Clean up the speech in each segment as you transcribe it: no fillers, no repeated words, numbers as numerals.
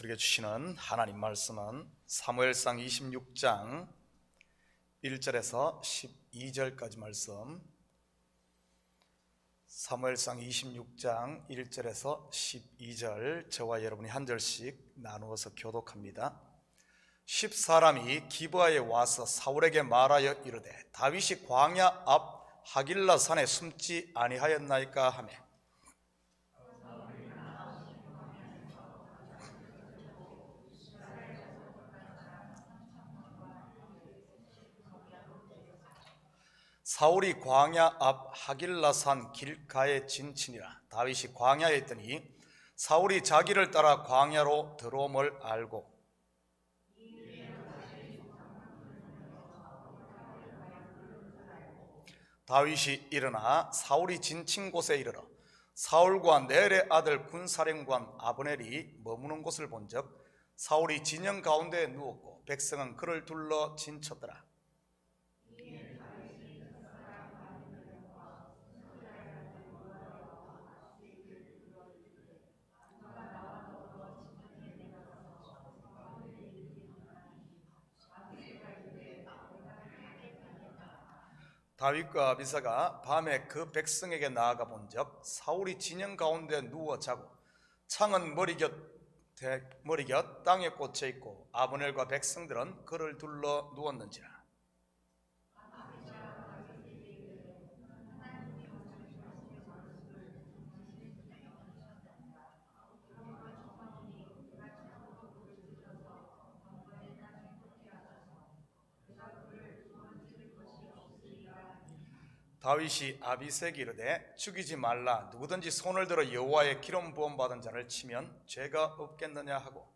우리에게 주시는 하나님 말씀은 사무엘상 26장 1절에서 12절까지 말씀, 사무엘상 26장 1절에서 12절 저와 여러분이 한 절씩 나누어서 교독합니다. 10사람이 기브아에 와서 사울에게 말하여 이르되 다윗이 광야 앞 하길라 산에 숨지 아니하였나이까 하매 사울이 광야 앞 하길라산 길가에 진치니라. 다윗이 광야에 있더니 사울이 자기를 따라 광야로 들어옴을 알고 다윗이 일어나 사울이 진친 곳에 이르러 사울과 넬의 아들 군사령관 아브넬이 머무는 곳을 본즉 사울이 진영 가운데에 누웠고 백성은 그를 둘러 진쳤더라. 다윗과 아비사가 밤에 그 백성에게 나아가 본즉 사울이 진영 가운데 누워 자고 창은 머리 곁 땅에 꽂혀 있고 아브넬과 백성들은 그를 둘러 누웠는지라. 다윗이 아비새에게 이르되 죽이지 말라. 누구든지 손을 들어 여호와의 기름 부음 받은 자를 치면 죄가 없겠느냐 하고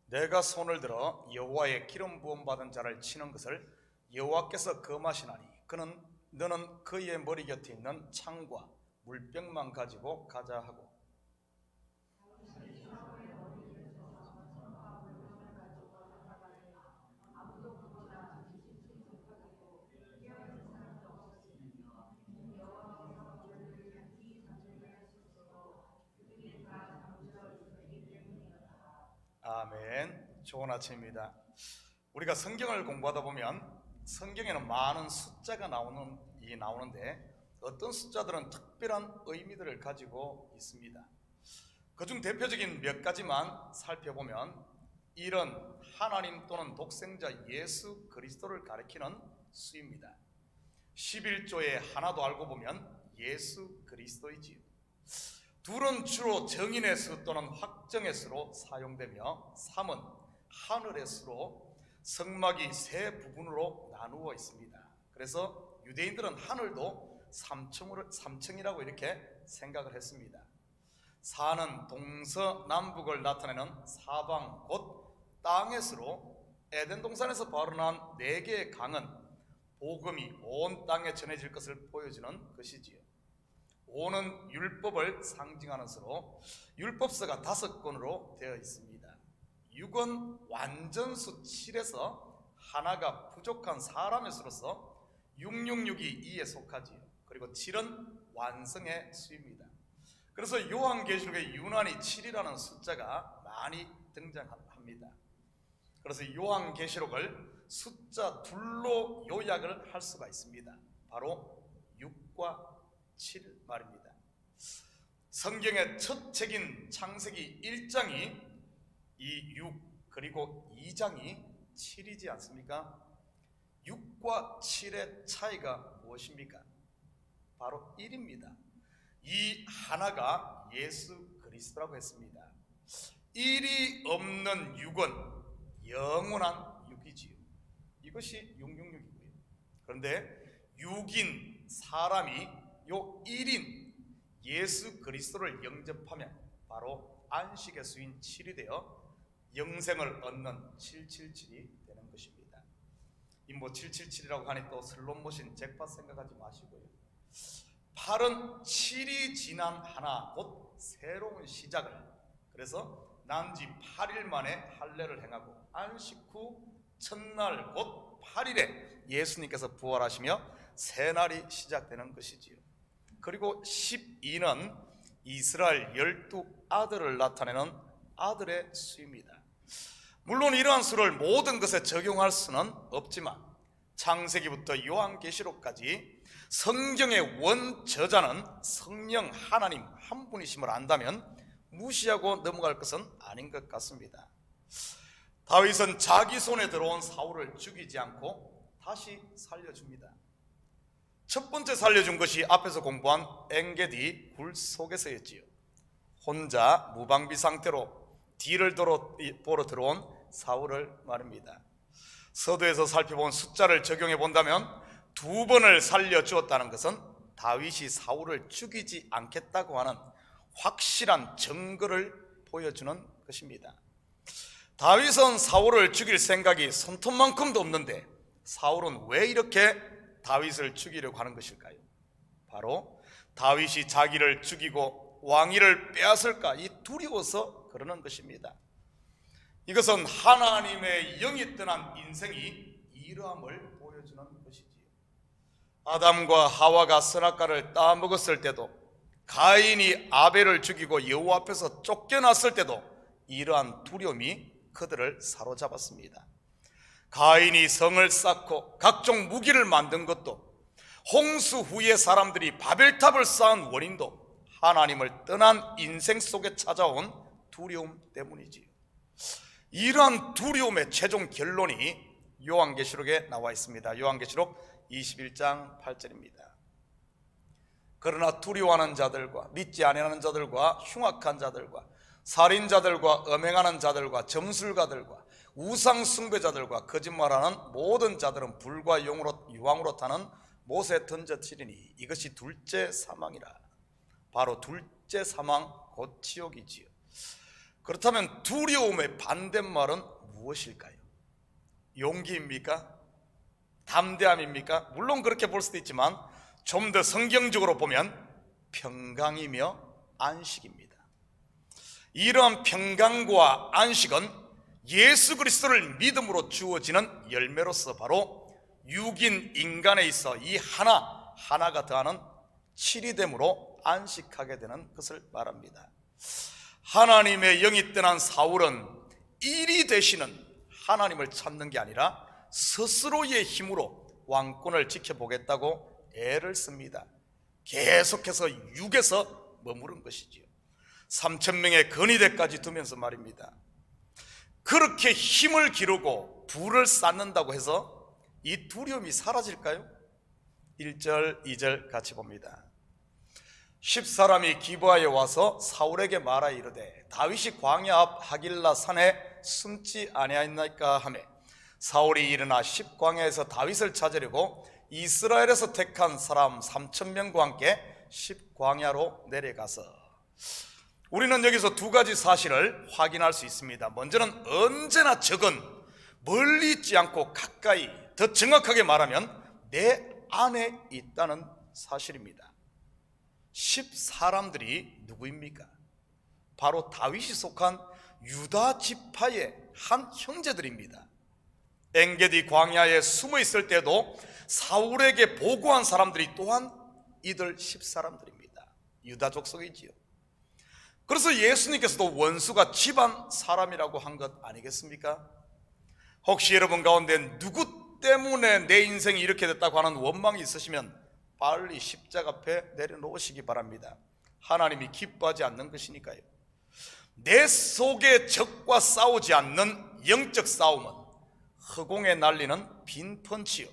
내가 손을 들어 여호와의 기름 부음 받은 자를 치는 것을 여호와께서 금하시나니 너는 그의 머리 곁에 있는 창과 물병만 가지고 가자 하고 아멘. 좋은 아침입니다. 우리가 성경을 공부하다 보면 성경에는 많은 숫자가 나오는데 어떤 숫자들은 특별한 의미들을 가지고 있습니다. 그중 대표적인 몇 가지만 살펴보면 이런 하나님 또는 독생자 예수 그리스도를 가리키는 수입니다. 11조의 하나도 알고 보면 예수 그리스도이지요. 둘은 주로 정인의 수 또는 확정의 수로 사용되며 3은 하늘의 수로 성막이 세 부분으로 나누어 있습니다. 그래서 유대인들은 하늘도 3층이라고 이렇게 생각을 했습니다. 4는 동서남북을 나타내는 사방 곧 땅의 수로 에덴 동산에서 발원한 4개의 강은 복음이 온 땅에 전해질 것을 보여주는 것이지요. 5는 율법을 상징하는 수로 율법서가 5권으로 되어 있습니다. 6은 완전수 7에서 하나가 부족한 사람의 수로서 666이 이에 속하지요. 그리고 7은 완성의 수입니다. 그래서 요한계시록에 유난히 7이라는 숫자가 많이 등장합니다. 그래서 요한계시록을 숫자 둘로 요약을 할 수가 있습니다. 바로 6과 7 말입니다. 성경의 첫 책인 창세기 1장이 이 6 그리고 2장이 7이지 않습니까? 6과 7의 차이가 무엇입니까? 바로 1입니다. 이 하나가 예수 그리스도라고 했습니다. 1이 없는 6은 영원한 6이지요. 이것이 666이고요. 그런데 6인 사람이 요 1인 예수 그리스도를 영접하면 바로 안식의 수인 7이 되어 영생을 얻는 777이 되는 것입니다. 이 777이라고 하니 또 슬롯머신 잭팟 생각하지 마시고요. 8은 7이 지난 하나 곧 새로운 시작을, 그래서 난지 8일 만에 할례를 행하고 안식 후 첫날 곧 8일에 예수님께서 부활하시며 새날이 시작되는 것이지요. 그리고 12는 이스라엘 12아들을 나타내는 아들의 수입니다. 물론 이러한 수를 모든 것에 적용할 수는 없지만 창세기부터 요한계시록까지 성경의 원저자는 성령 하나님 한 분이심을 안다면 무시하고 넘어갈 것은 아닌 것 같습니다. 다윗은 자기 손에 들어온 사울을 죽이지 않고 다시 살려줍니다. 첫 번째 살려준 것이 앞에서 공부한 엔게디 굴 속에서였지요. 혼자 무방비 상태로 뒤를 보러 들어온 사울을 말입니다. 서두에서 살펴본 숫자를 적용해 본다면 2번을 살려주었다는 것은 다윗이 사울을 죽이지 않겠다고 하는 확실한 증거를 보여주는 것입니다. 다윗은 사울을 죽일 생각이 손톱만큼도 없는데 사울은 왜 이렇게 다윗을 죽이려고 하는 것일까요? 바로 다윗이 자기를 죽이고 왕위를 빼앗을까 이 두려워서 그러는 것입니다. 이것은 하나님의 영이 떠난 인생이 이러함을 보여주는 것이지요. 아담과 하와가 선악과를 따먹었을 때도, 가인이 아벨을 죽이고 여호와 앞에서 쫓겨났을 때도 이러한 두려움이 그들을 사로잡았습니다. 가인이 성을 쌓고 각종 무기를 만든 것도, 홍수 후에 사람들이 바벨탑을 쌓은 원인도 하나님을 떠난 인생 속에 찾아온 두려움 때문이지요. 이러한 두려움의 최종 결론이 요한계시록에 나와 있습니다. 요한계시록 21장 8절입니다. 그러나 두려워하는 자들과 믿지 아니하는 자들과 흉악한 자들과 살인자들과 음행하는 자들과 점술가들과 우상 숭배자들과 거짓말하는 모든 자들은 불과 유황으로 타는 못에 던져지리니 이것이 둘째 사망이라. 바로 둘째 사망 곧 지옥이지요. 그렇다면 두려움의 반대말은 무엇일까요? 용기입니까? 담대함입니까? 물론 그렇게 볼 수도 있지만 좀 더 성경적으로 보면 평강이며 안식입니다. 이러한 평강과 안식은 예수 그리스도를 믿음으로 주어지는 열매로서 바로 육인 인간에 있어 이 하나가 더하는 7이 됨으로 안식하게 되는 것을 말합니다. 하나님의 영이 떠난 사울은 일이 되시는 하나님을 찾는 게 아니라 스스로의 힘으로 왕권을 지켜보겠다고 애를 씁니다. 계속해서 육에서 머무른 것이지요. 3,000명의 건의대까지 두면서 말입니다. 그렇게 힘을 기르고 부를 쌓는다고 해서 이 두려움이 사라질까요? 1절, 2절 같이 봅니다. 10사람이 기브아에 와서 사울에게 말하 이르되 다윗이 광야 앞 하길라 산에 숨지 아니하였나이까 하매 사울이 일어나 10광야에서 다윗을 찾으려고 이스라엘에서 택한 사람 3,000명과 함께 10광야로 내려가서, 우리는 여기서 두 가지 사실을 확인할 수 있습니다. 먼저는 언제나 적은 멀리 있지 않고 가까이, 더 정확하게 말하면 내 안에 있다는 사실입니다. 10사람들이 누구입니까? 바로 다윗이 속한 유다 지파의 한 형제들입니다. 엔게디 광야에 숨어 있을 때도 사울에게 보고한 사람들이 또한 이들 10사람들입니다. 유다 족속이지요. 그래서 예수님께서도 원수가 집안 사람이라고 한 것 아니겠습니까? 혹시 여러분 가운데 누구 때문에 내 인생이 이렇게 됐다고 하는 원망이 있으시면 빨리 십자가 앞에 내려놓으시기 바랍니다. 하나님이 기뻐하지 않는 것이니까요. 내 속에 적과 싸우지 않는 영적 싸움은 허공에 날리는 빈 펀치요,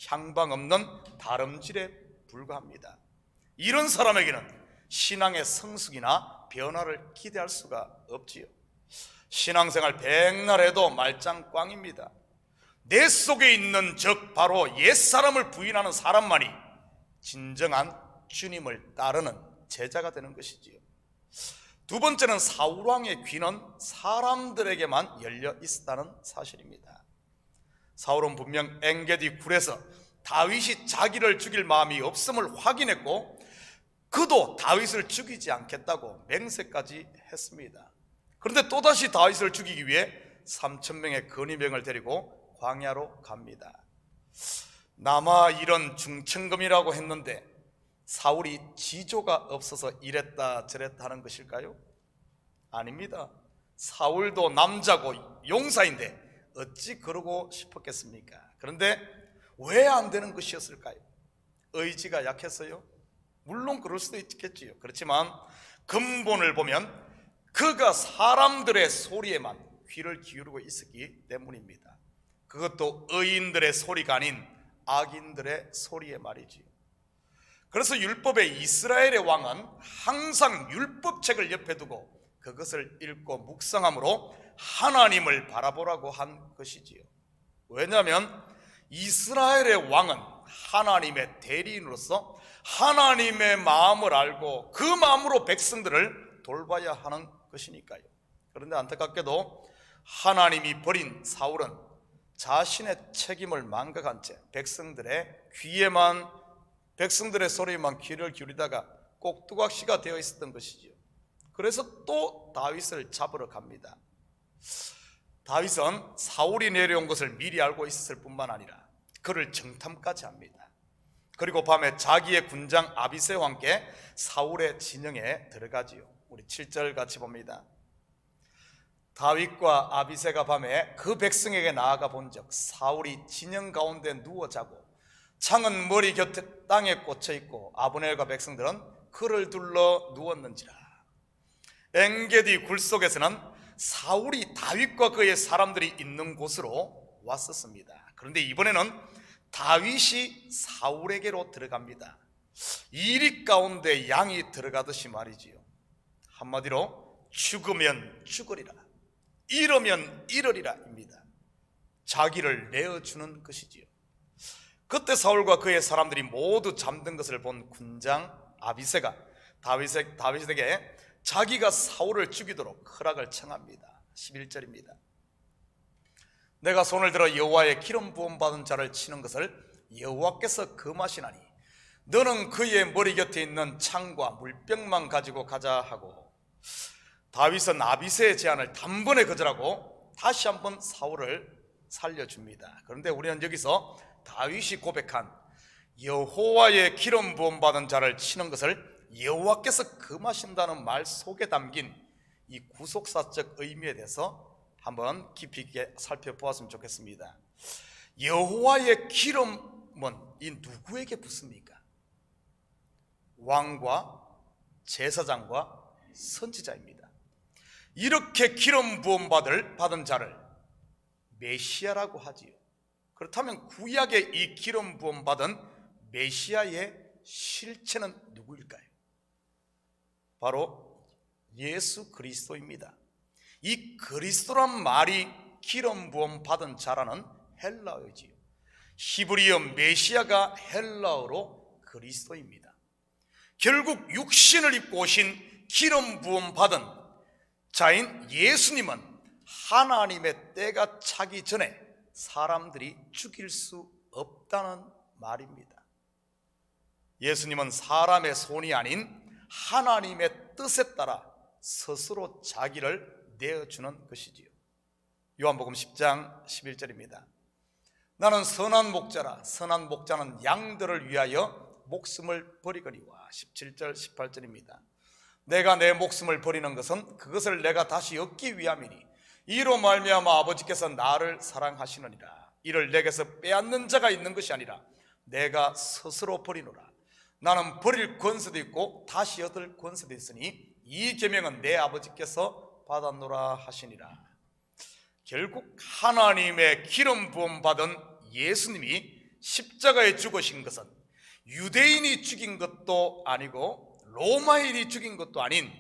향방 없는 다름질에 불과합니다. 이런 사람에게는 신앙의 성숙이나 변화를 기대할 수가 없지요. 신앙생활 백날 해도 말짱꽝입니다. 내 속에 있는 적, 바로 옛사람을 부인하는 사람만이 진정한 주님을 따르는 제자가 되는 것이지요. 두 번째는 사울왕의 귀는 사람들에게만 열려 있었다는 사실입니다. 사울은 분명 엔게디 굴에서 다윗이 자기를 죽일 마음이 없음을 확인했고 그도 다윗을 죽이지 않겠다고 맹세까지 했습니다. 그런데 또다시 다윗을 죽이기 위해 3,000명의 건의병을 데리고 광야로 갑니다. 남아 이런 중천금이라고 했는데 사울이 지조가 없어서 이랬다 저랬다 하는 것일까요? 아닙니다. 사울도 남자고 용사인데 어찌 그러고 싶었겠습니까? 그런데 왜 안 되는 것이었을까요? 의지가 약했어요? 물론 그럴 수도 있겠지요. 그렇지만 근본을 보면 그가 사람들의 소리에만 귀를 기울이고 있었기 때문입니다. 그것도 의인들의 소리가 아닌 악인들의 소리에 말이지요. 그래서 율법의 이스라엘의 왕은 항상 율법책을 옆에 두고 그것을 읽고 묵상함으로 하나님을 바라보라고 한 것이지요. 왜냐하면 이스라엘의 왕은 하나님의 대리인으로서 하나님의 마음을 알고 그 마음으로 백성들을 돌봐야 하는 것이니까요. 그런데 안타깝게도 하나님이 버린 사울은 자신의 책임을 망각한 채 백성들의 소리에만 귀를 기울이다가 꼭두각시가 되어 있었던 것이지요. 그래서 또 다윗을 잡으러 갑니다. 다윗은 사울이 내려온 것을 미리 알고 있었을 뿐만 아니라 그를 정탐까지 합니다. 그리고 밤에 자기의 군장 아비새와 함께 사울의 진영에 들어가지요. 우리 7절 같이 봅니다. 다윗과 아비새가 밤에 그 백성에게 나아가 본즉 사울이 진영 가운데 누워 자고 창은 머리 곁에 땅에 꽂혀 있고 아브넬과 백성들은 그를 둘러 누웠는지라. 엔게디 굴 속에서는 사울이 다윗과 그의 사람들이 있는 곳으로 왔었습니다. 그런데 이번에는 다윗이 사울에게로 들어갑니다. 이리 가운데 양이 들어가듯이 말이지요. 한마디로 죽으면 죽으리라, 이러면 이러리라입니다. 자기를 내어주는 것이지요. 그때 사울과 그의 사람들이 모두 잠든 것을 본 군장 아비새가 다윗에게 자기가 사울을 죽이도록 허락을 청합니다. 11절입니다. 내가 손을 들어 여호와의 기름 부음 받은 자를 치는 것을 여호와께서 금하시나니 너는 그의 머리 곁에 있는 창과 물병만 가지고 가자 하고, 다윗은 아비새의 제안을 단번에 거절하고 다시 한번 사울을 살려줍니다. 그런데 우리는 여기서 다윗이 고백한 여호와의 기름 부음 받은 자를 치는 것을 여호와께서 금하신다는 말 속에 담긴 이 구속사적 의미에 대해서 한번 깊이 있게 살펴보았으면 좋겠습니다. 여호와의 기름은 이 누구에게 붓습니까? 왕과 제사장과 선지자입니다. 이렇게 기름 부음 받은 자를 메시아라고 하지요. 그렇다면 구약의 이 기름 부음 받은 메시아의 실체는 누구일까요? 바로 예수 그리스도입니다. 이 그리스도란 말이 기름 부음 받은 자라는 헬라어지요. 히브리어 메시아가 헬라어로 그리스도입니다. 결국 육신을 입고 오신 기름 부음 받은 자인 예수님은 하나님의 때가 차기 전에 사람들이 죽일 수 없다는 말입니다. 예수님은 사람의 손이 아닌 하나님의 뜻에 따라 스스로 자기를 내어주는 것이지요. 요한복음 10장 11절입니다. 나는 선한 목자라. 선한 목자는 양들을 위하여 목숨을 버리거니와. 17절 18절입니다. 내가 내 목숨을 버리는 것은 그것을 내가 다시 얻기 위함이니 이로 말미암아 아버지께서 나를 사랑하시느니라. 이를 내게서 빼앗는 자가 있는 것이 아니라 내가 스스로 버리노라. 나는 버릴 권세도 있고 다시 얻을 권세도 있으니 이 계명은 내 아버지께서 받았노라 하시니라. 결국 하나님의 기름 부음 받은 예수님이 십자가에 죽으신 것은 유대인이 죽인 것도 아니고 로마인이 죽인 것도 아닌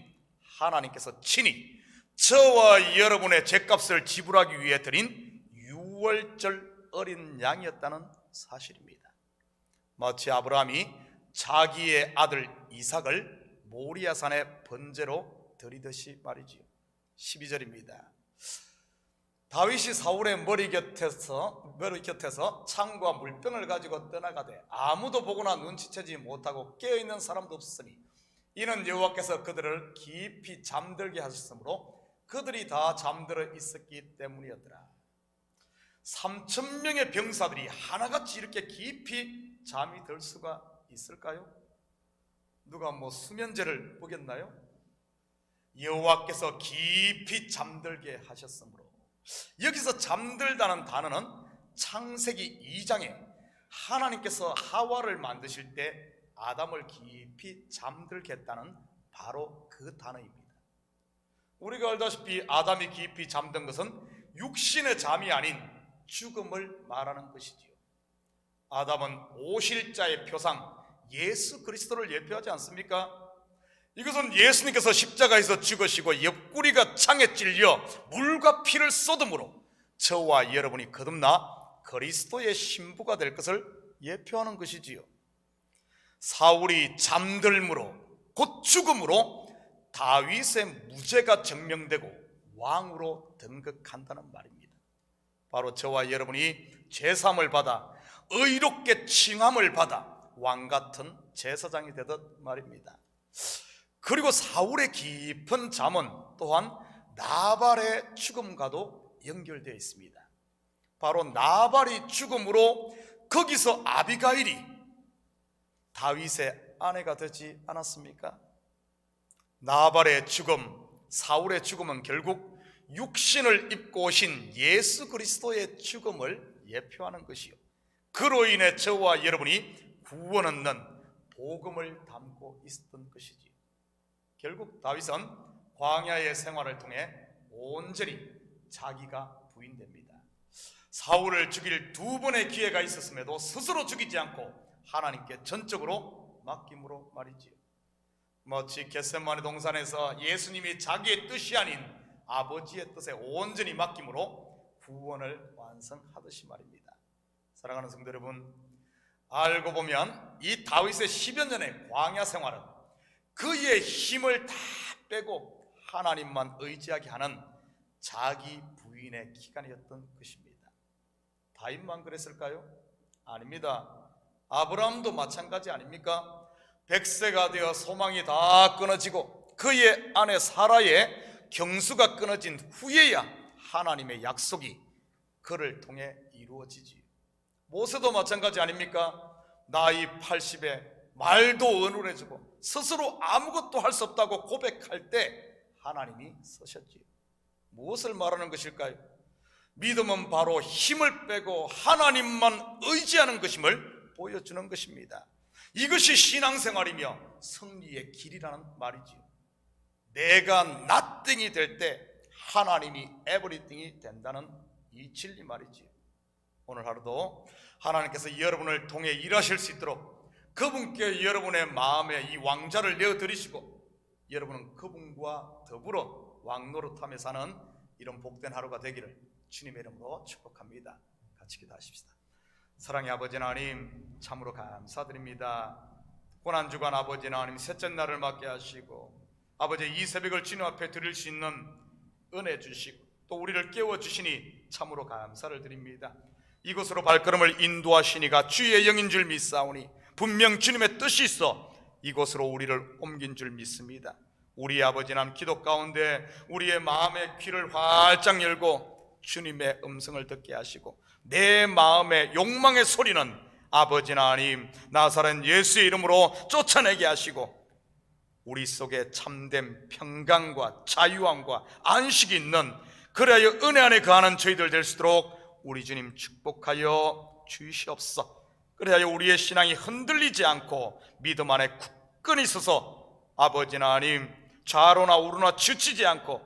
하나님께서 친히 저와 여러분의 죄값을 지불하기 위해 드린 유월절 어린 양이었다는 사실입니다. 마치 아브라함이 자기의 아들 이삭을 모리아산의 번제로 드리듯이 말이지요. 12절입니다. 다윗이 사울의 머리 곁에서 창과 물병을 가지고 떠나가되 아무도 보거나 눈치채지 못하고 깨어있는 사람도 없으니 이는 여호와께서 그들을 깊이 잠들게 하셨으므로 그들이 다 잠들어 있었기 때문이었더라. 3,000명의 병사들이 하나같이 이렇게 깊이 잠이 들 수가 있을까요? 누가 수면제를 먹였나요? 여호와께서 깊이 잠들게 하셨으므로. 여기서 잠들다는 단어는 창세기 2장에 하나님께서 하와를 만드실 때 아담을 깊이 잠들게 했다는 바로 그 단어입니다. 우리가 알다시피 아담이 깊이 잠든 것은 육신의 잠이 아닌 죽음을 말하는 것이지요. 아담은 오실자의 표상 예수 그리스도를 예표하지 않습니까? 이것은 예수님께서 십자가에서 죽으시고 옆구리가 창에 찔려 물과 피를 쏟음으로 저와 여러분이 거듭나 그리스도의 신부가 될 것을 예표하는 것이지요. 사울이 잠들므로 곧 죽음으로 다윗의 무죄가 증명되고 왕으로 등극한다는 말입니다. 바로 저와 여러분이 제삼을 받아 의롭게 칭함을 받아 왕같은 제사장이 되듯 말입니다. 그리고 사울의 깊은 잠은 또한 나발의 죽음과도 연결되어 있습니다. 바로 나발이 죽음으로 거기서 아비가일이 다윗의 아내가 되지 않았습니까? 나발의 죽음, 사울의 죽음은 결국 육신을 입고 오신 예수 그리스도의 죽음을 예표하는 것이요, 그로 인해 저와 여러분이 구원 얻는 복음을 담고 있었던 것이지. 결국 다윗은 광야의 생활을 통해 온전히 자기가 부인됩니다. 사울을 죽일 2번의 기회가 있었음에도 스스로 죽이지 않고 하나님께 전적으로 맡김으로 말이지요. 마치 겟세마네 동산에서 예수님이 자기의 뜻이 아닌 아버지의 뜻에 온전히 맡김으로 구원을 완성하듯이 말입니다. 사랑하는 성도 여러분, 알고 보면 이 다윗의 10여 년의 광야 생활은 그의 힘을 다 빼고 하나님만 의지하게 하는 자기 부인의 기간이었던 것입니다. 다윗만 그랬을까요? 아닙니다. 아브라함도 마찬가지 아닙니까? 100세가 되어 소망이 다 끊어지고 그의 아내 사라의 경수가 끊어진 후에야 하나님의 약속이 그를 통해 이루어지지. 모세도 마찬가지 아닙니까? 나이 80에 말도 어눌해지고 스스로 아무것도 할 수 없다고 고백할 때 하나님이 서셨지요. 무엇을 말하는 것일까요? 믿음은 바로 힘을 빼고 하나님만 의지하는 것임을 보여주는 것입니다. 이것이 신앙생활이며 승리의 길이라는 말이지요. 내가 nothing이 될 때 하나님이 everything이 된다는 이 진리 말이지요. 오늘 하루도 하나님께서 여러분을 통해 일하실 수 있도록 그분께 여러분의 마음에 이 왕자를 내어드리시고 여러분은 그분과 더불어 왕노릇하며 사는 이런 복된 하루가 되기를 주님의 이름으로 축복합니다. 같이 기도하십시다. 사랑의 아버지 하나님, 참으로 감사드립니다. 고난주간 아버지 하나님, 셋째 날을 맞게 하시고 아버지 이 새벽을 주님 앞에 드릴 수 있는 은혜 주시고 또 우리를 깨워주시니 참으로 감사를 드립니다. 이곳으로 발걸음을 인도하시니가 주의 영인 줄 믿사오니 분명 주님의 뜻이 있어 이곳으로 우리를 옮긴 줄 믿습니다. 우리 아버지 하나님, 기도 가운데 우리의 마음의 귀를 활짝 열고 주님의 음성을 듣게 하시고 내 마음의 욕망의 소리는 아버지 하나님 나사렛 예수의 이름으로 쫓아내게 하시고 우리 속에 참된 평강과 자유함과 안식이 있는, 그래야 은혜 안에 거하는 저희들 될 수 있도록 우리 주님 축복하여 주시옵소서. 그래야 우리의 신앙이 흔들리지 않고 믿음 안에 굳건히 서서 아버지 하나님 좌로나 우로나 지치지 않고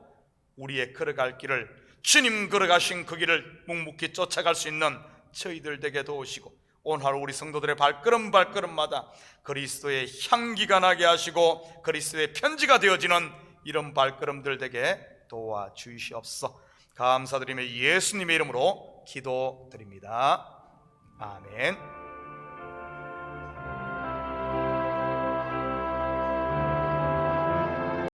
우리의 걸어갈 길을 주님 걸어가신 그 길을 묵묵히 쫓아갈 수 있는 저희들 되게 도우시고 오늘 하루 우리 성도들의 발걸음마다 그리스도의 향기가 나게 하시고 그리스도의 편지가 되어지는 이런 발걸음들 되게 도와주시옵소서. 감사드리며 예수님의 이름으로 기도드립니다. 아멘.